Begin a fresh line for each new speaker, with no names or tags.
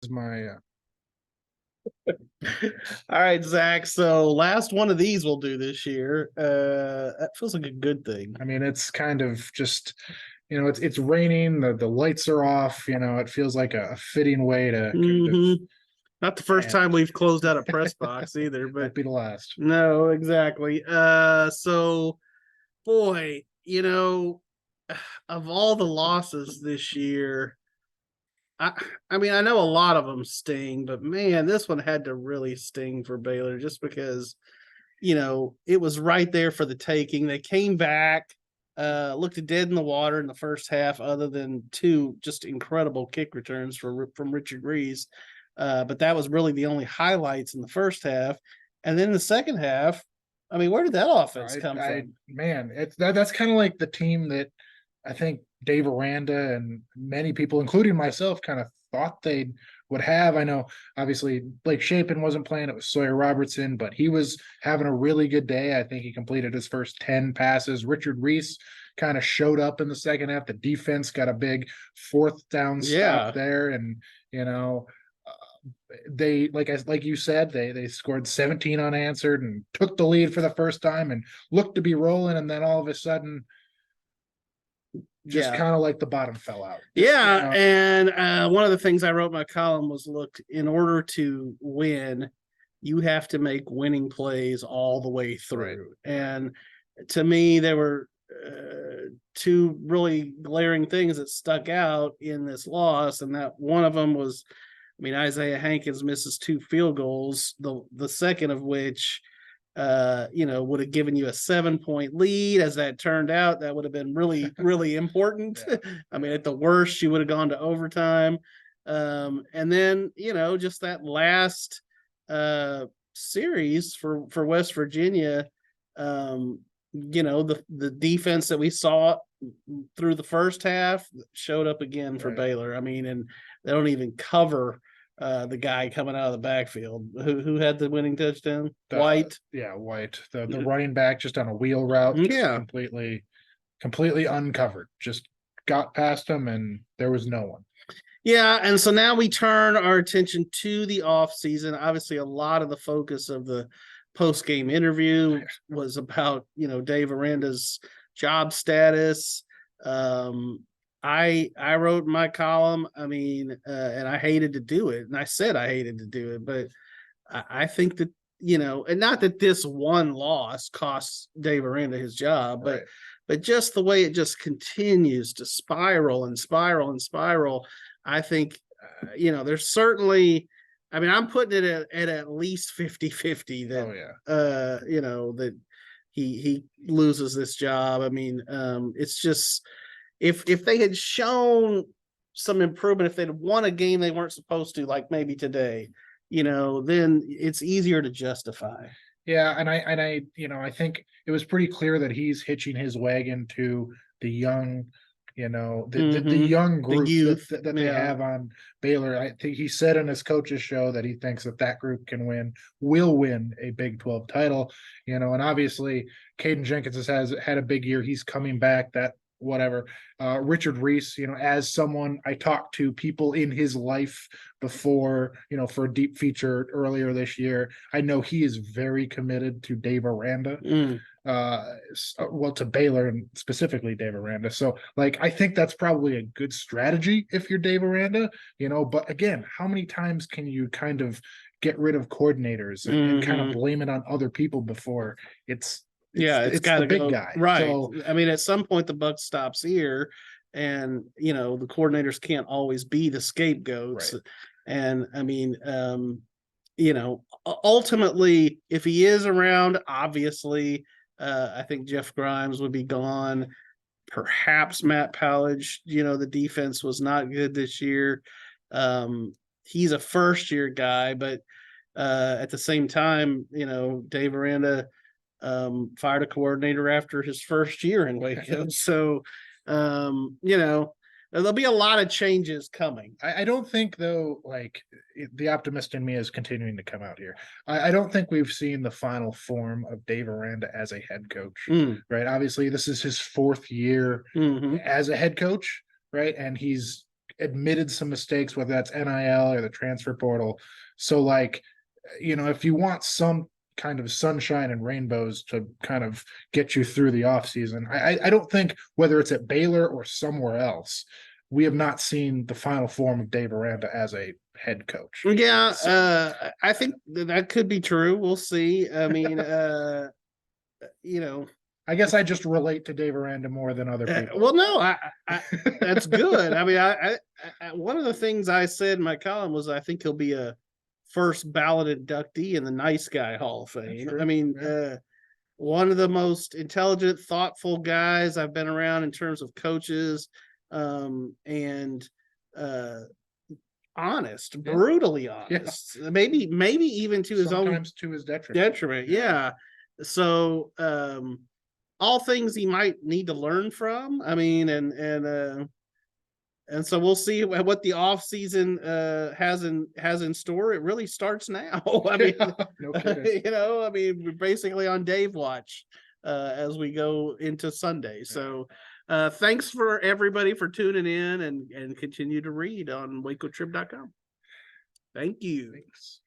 my
All right, Zach. So last one of these we'll do this year. That feels like a good thing.
I mean, it's kind of just, it's raining, the lights are off, it feels like a fitting way to kind of
Not the first time we've closed out a press box either, but
won't be the last.
no, exactly. So boy, of all the losses this year, I mean, I know a lot of them sting, but man, this one had to really sting for Baylor just because, it was right there for the taking. They came back, looked dead in the water in the first half, other than two just incredible kick returns from Richard Brice. But that was really the only highlights in the first half. And then the second half, I mean, where did that offense come from?
Man, that's kind of like the team that I think Dave Aranda and many people, including myself, kind of thought they would have. I know, obviously, Blake Shapen wasn't playing. It was Sawyer Robertson, but he was having a really good day. I think he completed his first 10 passes. Richard Brice kind of showed up in the second half. The defense got a big fourth down stop there. And, they like you said, they scored 17 unanswered and took the lead for the first time and looked to be rolling, and then all of a sudden just kind of like the bottom fell out.
And one of the things I wrote in my column was, look, in order to win, you have to make winning plays all the way through. Right. And to me, there were two really glaring things that stuck out in this loss, and that one of them was, I mean, Isaiah Hankins misses 2 field goals, the second of which would have given you a 7-point lead. As that turned out, that would have been really, really important. Yeah. I mean, at the worst, she would have gone to overtime. And then, just that last series for West Virginia, the defense that we saw through the first half showed up again for Baylor. I mean, and they don't even cover the guy coming out of the backfield. Who had the winning touchdown? White.
White. The running back just on a wheel route. Completely uncovered. Just got past him and there was no one.
Yeah, and so now we turn our attention to the offseason. Obviously, a lot of the focus of the post-game interview was about, Dave Aranda's job status. I wrote in my column, I mean, and I hated to do it. And I said I hated to do it, but I think that, and not that this one loss costs Dave Aranda his job, but just the way it just continues to spiral and spiral and spiral. I think, there's certainly, I mean, I'm putting it at least 50-50 that, that he loses this job. I mean, it's just, if they had shown some improvement, if they'd won a game they weren't supposed to, like maybe today, then it's easier to justify.
Yeah, and I think it was pretty clear that he's hitching his wagon to the young, the young group that they have on Baylor. I think he said in his coach's show that he thinks that group will win a Big 12 title, and obviously Caden Jenkins has had a big year. He's coming back. Whatever. Richard Brice, as someone I talked to people in his life before, for a deep feature earlier this year, I know he is very committed to Dave Aranda. To Baylor and specifically Dave Aranda. So I think that's probably a good strategy if you're Dave Aranda, but again, how many times can you kind of get rid of coordinators and kind of blame it on other people before it's got the big guy,
right? So, I mean, at some point the buck stops here, and the coordinators can't always be the scapegoats. Right. And I mean, ultimately, if he is around, obviously, I think Jeff Grimes would be gone. Perhaps Matt Powledge. The defense was not good this year. He's a first-year guy, but at the same time, Dave Aranda fired a coordinator after his first year in Waco. So, there'll be a lot of changes coming.
I don't think, though, the optimist in me is continuing to come out here. I don't think we've seen the final form of Dave Aranda as a head coach, right? Obviously, this is his 4th year as a head coach, right? And he's admitted some mistakes, whether that's NIL or the transfer portal. So like, if you want some kind of sunshine and rainbows to kind of get you through the offseason, I don't think, whether it's at Baylor or somewhere else, we have not seen the final form of Dave Aranda as a head coach.
Yeah, so, I think that could be true. We'll see. I mean,
I guess I just relate to Dave Aranda more than other people.
Well, no, I that's good. I mean, I one of the things I said in my column was I think he'll be a first ballot inductee in the Nice Guy Hall of Fame. I mean, one of the most intelligent, thoughtful guys I've been around in terms of coaches, and honest, brutally honest. Maybe even to his own,
sometimes to his detriment.
Yeah. So all things he might need to learn from. I mean, and so we'll see what the off season has in store. It really starts now. I mean,
no kidding.
I mean, we're basically on Dave watch as we go into Sunday. So thanks for everybody for tuning in and continue to read on WacoTrib.com. Thank you.
Thanks.